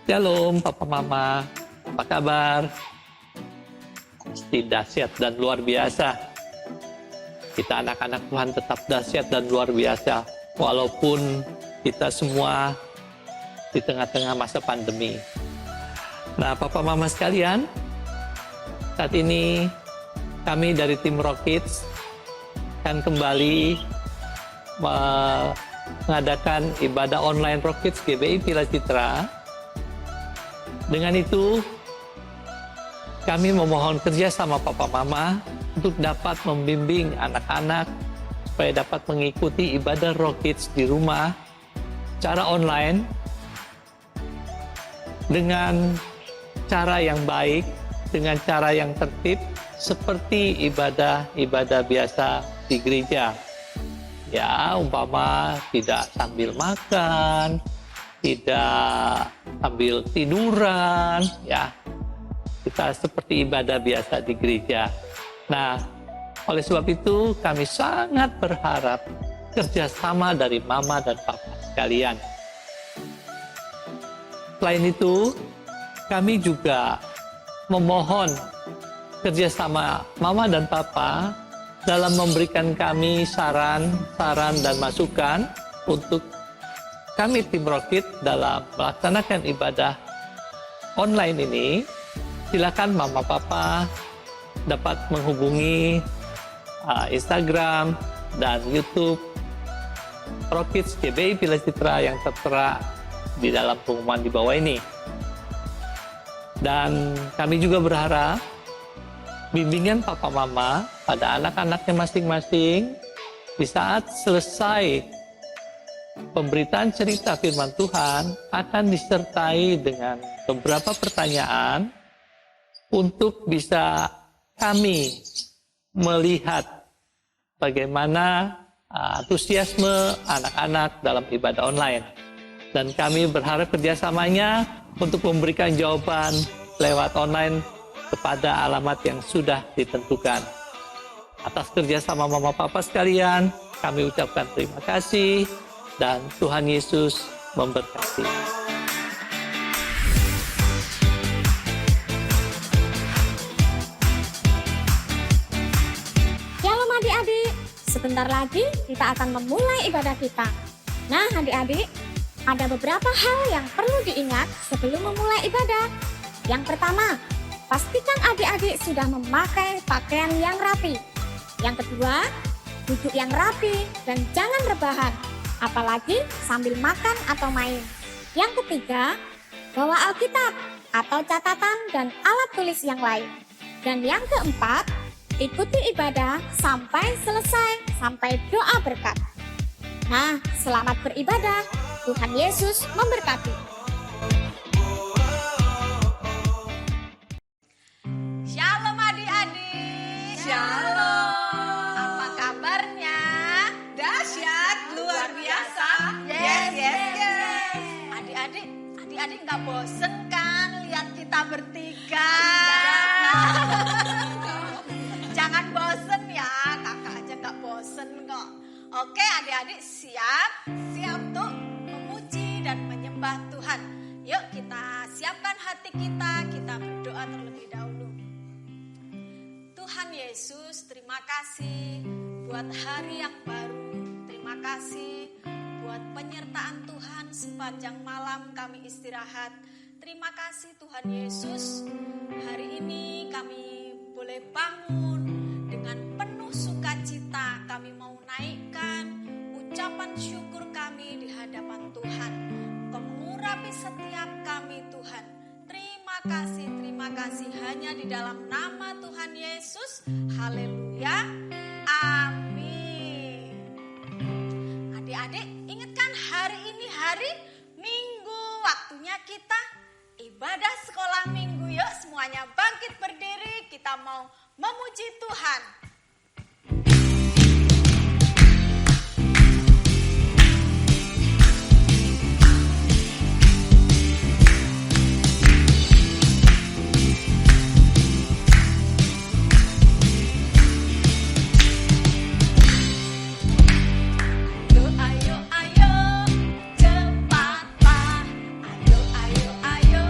Shalom Papa Mama, apa kabar? Pasti dahsyat dan luar biasa. Kita anak-anak Tuhan tetap dahsyat dan luar biasa, walaupun kita semua di tengah-tengah masa pandemi. Nah, Papa Mama sekalian, saat ini kami dari tim Rock Kids akan kembali mengadakan ibadah online Rock Kids GBI Villa Citra. Dengan itu, kami memohon kerja sama Papa Mama untuk dapat membimbing anak-anak supaya dapat mengikuti ibadah Rock Kids di rumah secara online dengan cara yang baik, dengan cara yang tertib, seperti ibadah-ibadah biasa di gereja. Ya, umpama tidak sambil makan, tidak sambil tiduran, ya. Kita seperti ibadah biasa di gereja. Nah, oleh sebab itu kami sangat berharap kerjasama dari Mama dan Papa sekalian. Selain itu, kami juga memohon kerjasama Mama dan Papa dalam memberikan kami saran dan masukan untuk kami tim Rock Kids dalam melaksanakan ibadah online ini. Silakan Mama Papa dapat menghubungi Instagram dan YouTube Rock Kids GBI Villa Citra yang tertera di dalam pengumuman di bawah ini. Dan kami juga berharap bimbingan Papa Mama pada anak-anaknya masing-masing di saat selesai pemberitaan cerita firman Tuhan akan disertai dengan beberapa pertanyaan untuk bisa kami melihat bagaimana antusiasme anak-anak dalam ibadah online. Dan kami berharap kerjasamanya untuk memberikan jawaban lewat online kepada alamat yang sudah ditentukan. Atas kerjasama Mama Papa sekalian, kami ucapkan terima kasih dan Tuhan Yesus memberkati. Shalom adik-adik, sebentar lagi kita akan memulai ibadah kita. Nah adik-adik, ada beberapa hal yang perlu diingat sebelum memulai ibadah. Yang pertama, pastikan adik-adik sudah memakai pakaian yang rapi. Yang kedua, duduk yang rapi dan jangan rebahan, apalagi sambil makan atau main. Yang ketiga, bawa Alkitab atau catatan dan alat tulis yang lain. Dan yang keempat, ikuti ibadah sampai selesai, sampai doa berkat. Nah, selamat beribadah. Tuhan Yesus memberkati. Shalom adik-adik. Shalom. Apa kabarnya? Dahsyat, luar biasa. Yes. Adik-adik nggak bosen kan lihat kita bertiga? Jangan bosen ya, kakak aja nggak bosen kok. Oke adik-adik, siap tuh memuji dan menyembah Tuhan. Yuk kita siapkan hati kita berdoa terlebih dahulu. Tuhan Yesus, terima kasih buat hari yang baru. Terima kasih buat penyertaan Tuhan sepanjang malam kami istirahat. Terima kasih Tuhan Yesus, hari ini kami boleh bangun dengan penuh sukacita. Kami mau naikkan ucapan syukur kami di hadapan Tuhan. Kau mengurapi setiap kami Tuhan. Terima kasih hanya di dalam nama Tuhan Yesus. Haleluya. Amin. Adik-adik, ingatkan hari ini hari Minggu, waktunya kita ibadah sekolah minggu. Yuk semuanya bangkit berdiri, kita mau memuji Tuhan. Ayo, cepatlah. Ayo,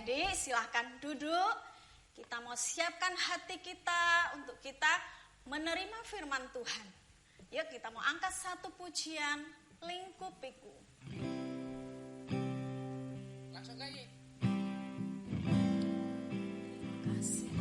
Adik-adik silahkan duduk. Kita mau siapkan hati kita untuk kita menerima firman Tuhan. Yuk kita mau angkat satu pujian, Lingkupiku. Langsung nyanyi. Kasih.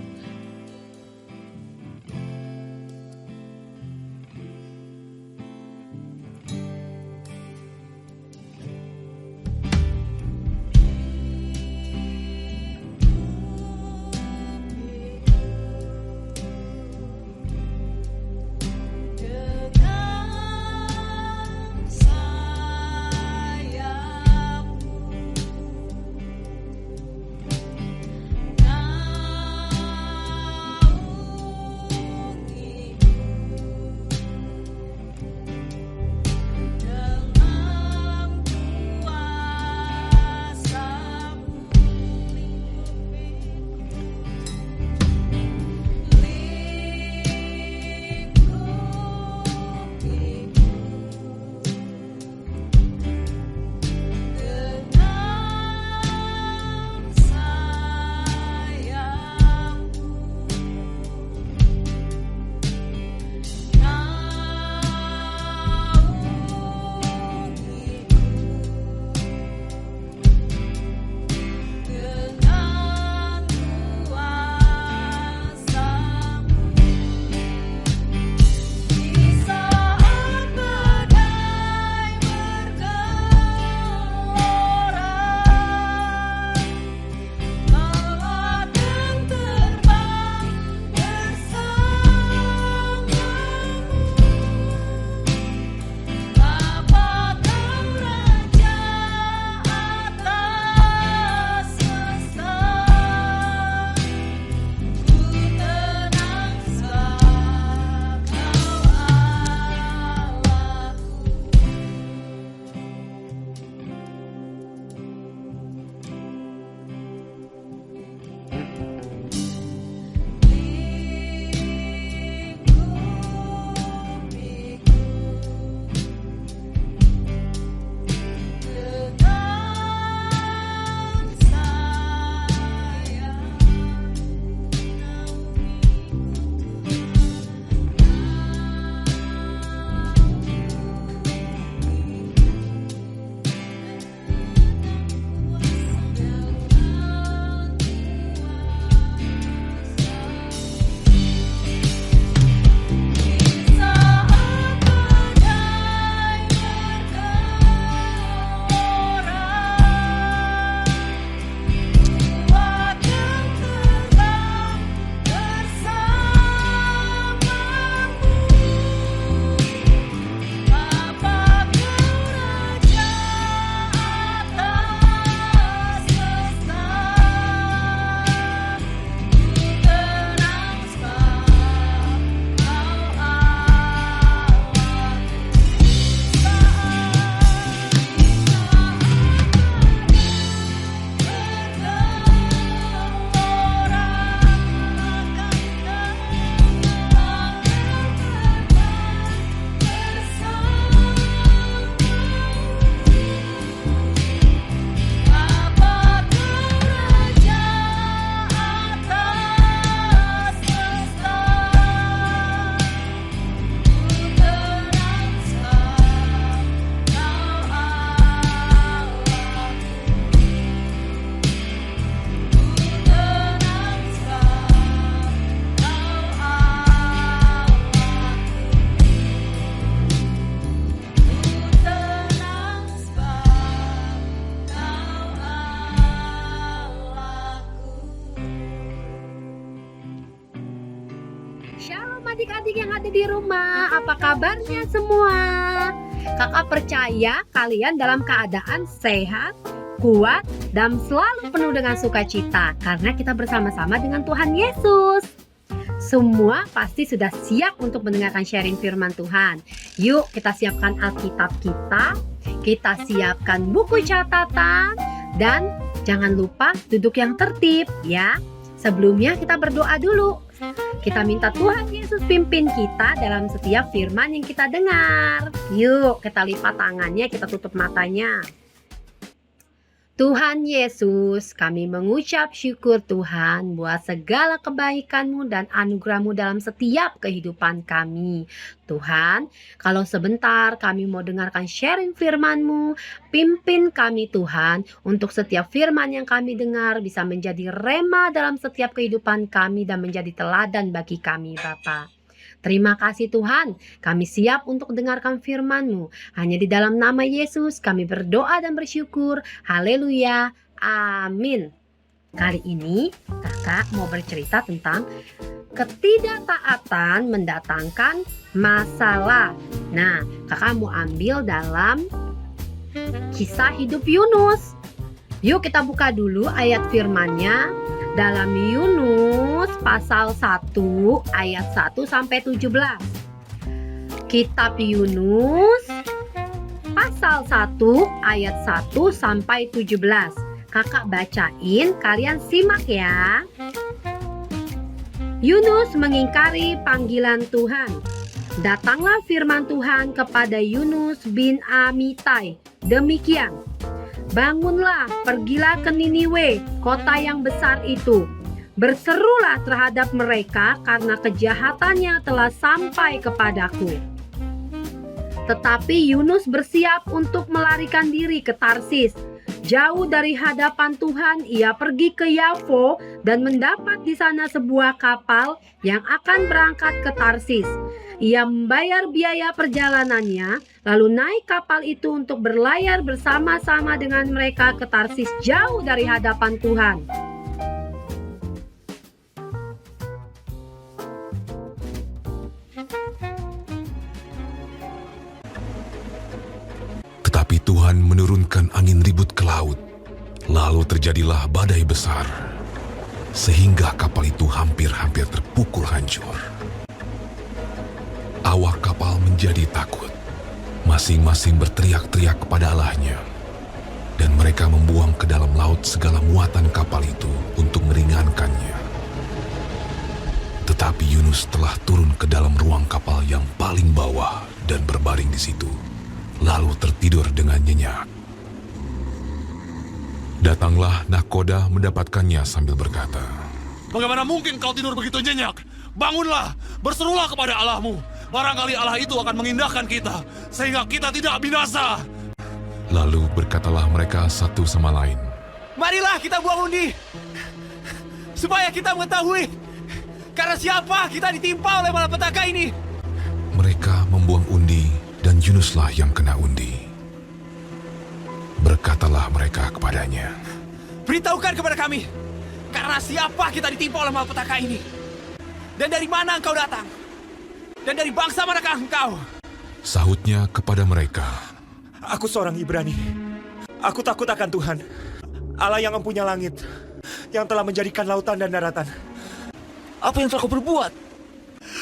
adik-adik yang ada di rumah, apa kabarnya semua? Kakak percaya kalian dalam keadaan sehat, kuat, dan selalu penuh dengan sukacita karena kita bersama-sama dengan Tuhan Yesus. Semua pasti sudah siap untuk mendengarkan sharing firman Tuhan. Yuk kita siapkan Alkitab kita siapkan buku catatan, dan jangan lupa duduk yang tertib ya. Sebelumnya kita berdoa dulu. Kita minta Tuhan Yesus pimpin kita dalam setiap firman yang kita dengar. Yuk kita lipat tangannya, kita tutup matanya. Tuhan Yesus, kami mengucap syukur Tuhan buat segala kebaikan-Mu dan anugerah-Mu dalam setiap kehidupan kami. Tuhan, kalau sebentar kami mau dengarkan sharing firman-Mu, pimpin kami Tuhan, untuk setiap firman yang kami dengar bisa menjadi rema dalam setiap kehidupan kami dan menjadi teladan bagi kami Bapa. Terima kasih Tuhan, kami siap untuk dengarkan firman-Mu. Hanya di dalam nama Yesus kami berdoa dan bersyukur. Haleluya, amin. Kali ini kakak mau bercerita tentang ketidaktaatan mendatangkan masalah. Nah, kakak mau ambil dalam kisah hidup Yunus. Yuk kita buka dulu ayat firman-Nya. Dalam Yunus pasal 1 ayat 1 sampai 17. Kitab Yunus pasal 1 ayat 1 sampai 17. Kakak bacain, kalian simak ya. Yunus mengingkari panggilan Tuhan. Datanglah firman Tuhan kepada Yunus bin Amitai. Demikian. Bangunlah, pergilah ke Niniwe, kota yang besar itu. Berserulah terhadap mereka karena kejahatannya telah sampai kepadaku. Tetapi Yunus bersiap untuk melarikan diri ke Tarsis. Jauh dari hadapan Tuhan, ia pergi ke Yafo dan mendapat di sana sebuah kapal yang akan berangkat ke Tarsis. Ia membayar biaya perjalanannya, lalu naik kapal itu untuk berlayar bersama-sama dengan mereka ke Tarsis jauh dari hadapan Tuhan. Tetapi Tuhan menurunkan angin ribut ke laut, lalu terjadilah badai besar, sehingga kapal itu hampir-hampir terpukul hancur. Awak kapal menjadi takut, masing-masing berteriak-teriak kepada Allahnya, dan mereka membuang ke dalam laut segala muatan kapal itu untuk meringankannya. Tetapi Yunus telah turun ke dalam ruang kapal yang paling bawah dan berbaring di situ, lalu tertidur dengan nyenyak. Datanglah nahkoda mendapatkannya sambil berkata, "Bagaimana mungkin kau tidur begitu nyenyak? Bangunlah, berserulah kepada Allahmu. Barangkali Allah itu akan mengindahkan kita, sehingga kita tidak binasa." Lalu berkatalah mereka satu sama lain, "Marilah kita buang undi, supaya kita mengetahui karena siapa kita ditimpa oleh malapetaka ini." Mereka membuang undi, dan Yunuslah yang kena undi. Berkatalah mereka kepadanya, "Beritahukan kepada kami, karena siapa kita ditimpa oleh malapetaka ini? Dan dari mana engkau datang? Dan dari bangsa manakah engkau?" Sahutnya kepada mereka, "Aku seorang Ibrani. Aku takut akan Tuhan, Allah yang mempunyai langit, yang telah menjadikan lautan dan daratan." Apa yang telah kau berbuat?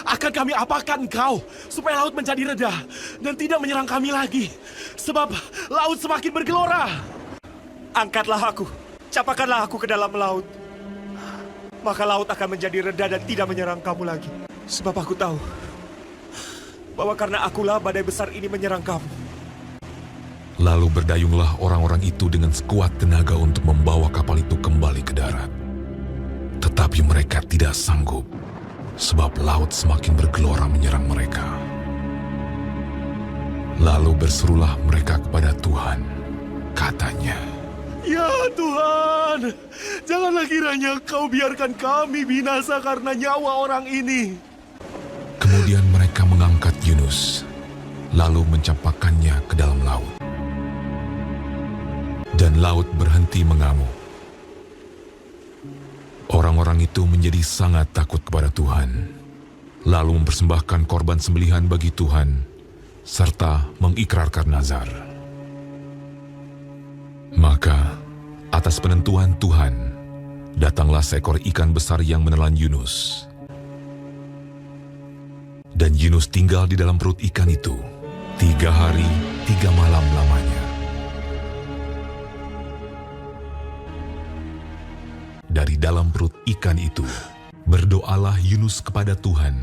Akan kami apakan engkau, supaya laut menjadi reda, dan tidak menyerang kami lagi, sebab laut semakin bergelora. "Angkatlah aku, capakanlah aku ke dalam laut, maka laut akan menjadi reda dan tidak menyerang kamu lagi. Sebab aku tahu bahwa karena akulah badai besar ini menyerang kamu." Lalu berdayunglah orang-orang itu dengan sekuat tenaga untuk membawa kapal itu kembali ke darat. Tetapi mereka tidak sanggup, sebab laut semakin bergelora menyerang mereka. Lalu berserulah mereka kepada Tuhan, katanya, "Ya Tuhan, janganlah kiranya kau biarkan kami binasa karena nyawa orang ini." Kemudian mereka mengangkat Yunus, lalu mencampakkannya ke dalam laut. Dan laut berhenti mengamuk. Orang-orang itu menjadi sangat takut kepada Tuhan, lalu mempersembahkan korban sembelihan bagi Tuhan, serta mengikrarkan nazar. Maka, atas penentuan Tuhan, datanglah seekor ikan besar yang menelan Yunus. Dan Yunus tinggal di dalam perut ikan itu 3 hari 3 malam lamanya. Dari dalam perut ikan itu, berdoalah Yunus kepada Tuhan,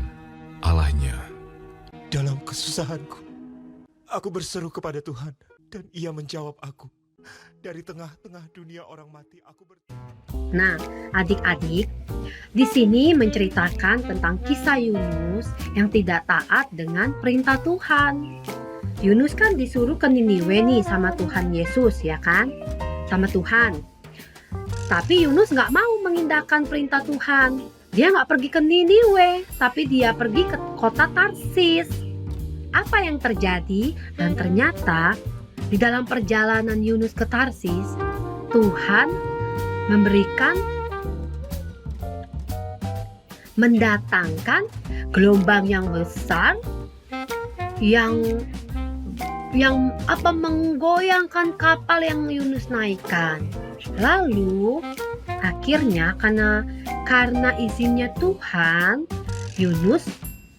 Allahnya. "Dalam kesusahanku, aku berseru kepada Tuhan, dan Ia menjawab aku. Dari tengah-tengah dunia orang mati, aku Nah, adik-adik, di sini menceritakan tentang kisah Yunus yang tidak taat dengan perintah Tuhan. Yunus kan disuruh ke Niniwe nih sama Tuhan Yesus, ya kan? Sama Tuhan. Tapi Yunus nggak mau mengindahkan perintah Tuhan. Dia nggak pergi ke Niniwe, tapi dia pergi ke kota Tarsis. Apa yang terjadi? Dan ternyata di dalam perjalanan Yunus ke Tarsis, Tuhan mendatangkan gelombang yang besar yang menggoyangkan kapal yang Yunus naikkan. Lalu akhirnya karena izinnya Tuhan, Yunus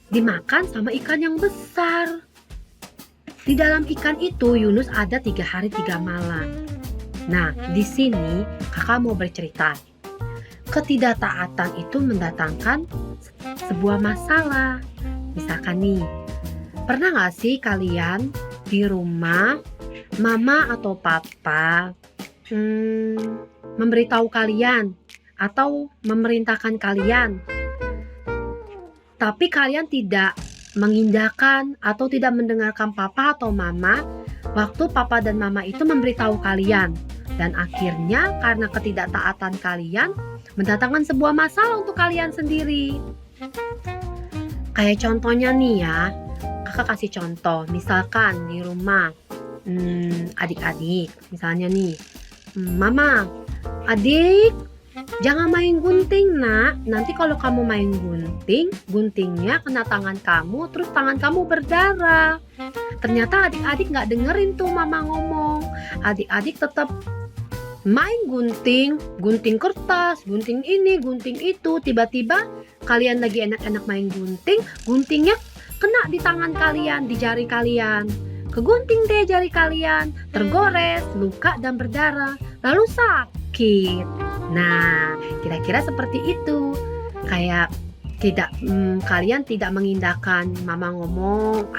dimakan sama ikan yang besar. Di dalam ikan itu Yunus ada 3 hari 3 malam. Nah, di sini kakak mau bercerita. Ketidaktaatan itu mendatangkan sebuah masalah. Misalkan nih, pernah gak sih kalian di rumah mama atau papa memberitahu kalian atau memerintahkan kalian, tapi kalian tidak mengindahkan atau tidak mendengarkan papa atau mama waktu papa dan mama itu memberitahu kalian, dan akhirnya karena ketidaktaatan kalian mendatangkan sebuah masalah untuk kalian sendiri. Kayak contohnya nih ya, kakak kasih contoh, misalkan di rumah adik-adik, misalnya nih, mama, adik jangan main gunting nak, nanti kalau kamu main gunting, guntingnya kena tangan kamu, terus tangan kamu berdarah. Ternyata adik-adik gak dengerin tuh mama ngomong. Adik-adik tetap main gunting, gunting kertas, gunting ini, gunting itu. Tiba-tiba kalian lagi enak-enak main gunting, guntingnya kena di tangan kalian, di jari kalian. Kegunting deh jari kalian, tergores, luka dan berdarah, lalu sakit. Nah, kira-kira seperti itu. Kayak kalian tidak mengindahkan mama ngomong,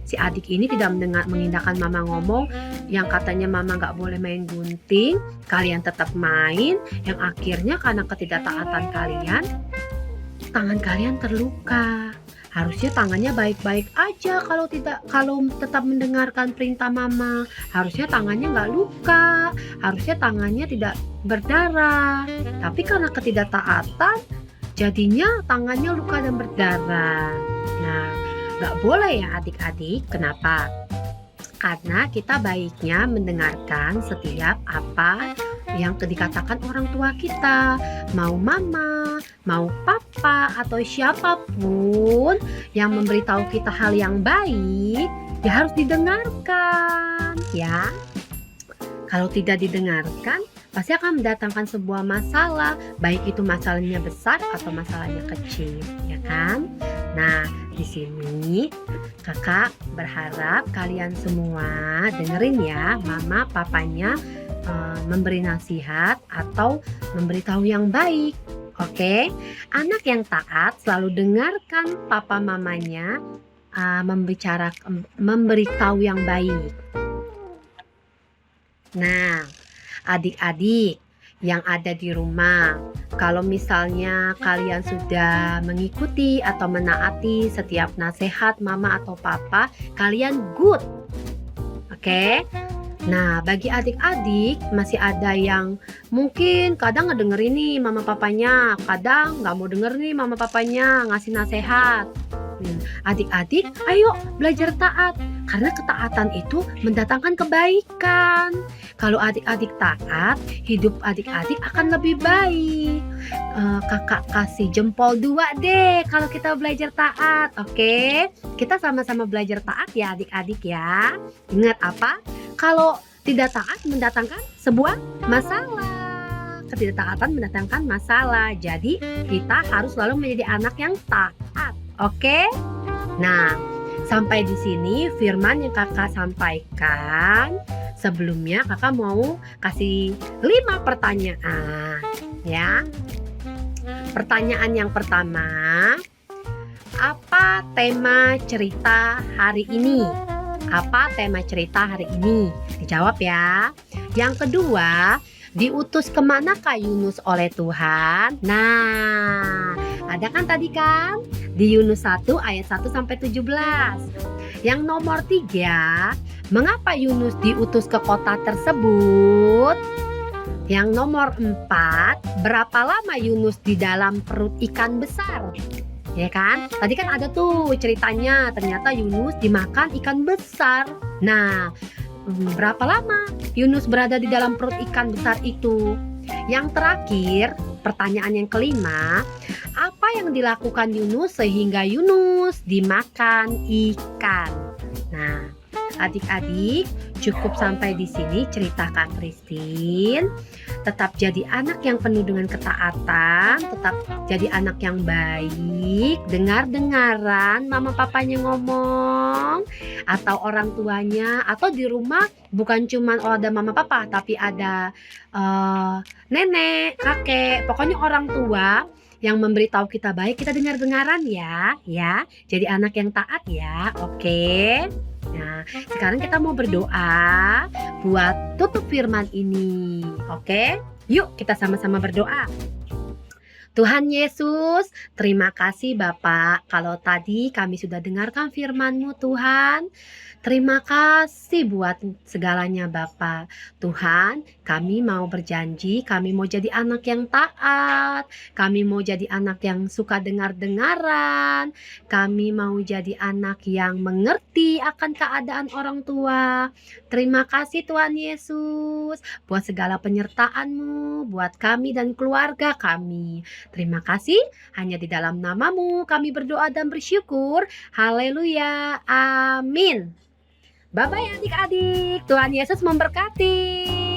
si adik ini tidak mengindahkan mama ngomong yang katanya mama nggak boleh main gunting, kalian tetap main, yang akhirnya karena ketidaktaatan kalian, tangan kalian terluka. Harusnya tangannya baik-baik aja kalau tetap mendengarkan perintah mama. Harusnya tangannya nggak luka, harusnya tangannya tidak berdarah. Tapi karena ketidaktaatan, jadinya tangannya luka dan berdarah. Nah, nggak boleh ya adik-adik. Kenapa? Karena kita baiknya mendengarkan setiap apa yang dikatakan orang tua kita, mau mama, mau papa, atau siapapun yang memberitahu kita hal yang baik, ya harus didengarkan ya. Kalau tidak didengarkan, pasti akan mendatangkan sebuah masalah, baik itu masalahnya besar atau masalahnya kecil, ya kan? Nah, di sini kakak berharap kalian semua dengerin ya mama papanya memberi nasihat atau memberitahu yang baik. Oke? Anak yang taat selalu dengarkan papa mamanya memberitahu yang baik. Nah, adik-adik yang ada di rumah, kalau misalnya kalian sudah mengikuti atau menaati setiap nasihat mama atau papa, kalian good. Oke? Nah, bagi adik-adik masih ada yang mungkin kadang ngedengerin nih mama papanya, kadang nggak mau denger nih mama papanya ngasih nasihat. Adik-adik, ayo belajar taat, karena ketaatan itu mendatangkan kebaikan. Kalau adik-adik taat, hidup adik-adik akan lebih baik. Kakak kasih jempol 2 deh kalau kita belajar taat, oke? Kita sama-sama belajar taat ya adik-adik ya. Ingat apa? Kalau tidak taat mendatangkan sebuah masalah. Ketidaktaatan mendatangkan masalah. Jadi kita harus selalu menjadi anak yang taat. Oke? Nah, sampai di sini firman yang kakak sampaikan. Sebelumnya kakak mau kasih 5 pertanyaan ya. Pertanyaan yang pertama, apa tema cerita hari ini? Apa tema cerita hari ini? Dijawab ya. Yang kedua, diutus kemanakah Yunus oleh Tuhan? Nah, ada kan tadi kan? Di Yunus 1 ayat 1 sampai 17. Yang nomor 3, mengapa Yunus diutus ke kota tersebut? Yang nomor 4, berapa lama Yunus di dalam perut ikan besar? Ya kan? Tadi kan ada tuh ceritanya, ternyata Yunus dimakan ikan besar. Nah, berapa lama Yunus berada di dalam perut ikan besar itu? Yang terakhir, pertanyaan yang kelima, apa yang dilakukan Yunus sehingga Yunus dimakan ikan? Nah, adik-adik, cukup sampai di sini cerita Kak Christine. Tetap jadi anak yang penuh dengan ketaatan, tetap jadi anak yang baik, dengar-dengaran mama papanya ngomong, atau orang tuanya, atau di rumah bukan cuman ada mama papa, tapi ada nenek, kakek, pokoknya orang tua yang memberitahu kita baik, kita dengar-dengaran ya. Jadi anak yang taat ya, oke? Nah, sekarang kita mau berdoa buat tutup firman ini, oke? Yuk kita sama-sama berdoa. Tuhan Yesus, terima kasih Bapak kalau tadi kami sudah dengarkan firman-Mu Tuhan. Terima kasih buat segalanya Bapak. Tuhan, kami mau berjanji, kami mau jadi anak yang taat. Kami mau jadi anak yang suka dengar-dengaran. Kami mau jadi anak yang mengerti akan keadaan orang tua. Terima kasih Tuhan Yesus buat segala penyertaan-Mu, buat kami dan keluarga kami. Terima kasih, hanya di dalam nama-Mu kami berdoa dan bersyukur. Haleluya, amin. Bye-bye adik-adik, Tuhan Yesus memberkati.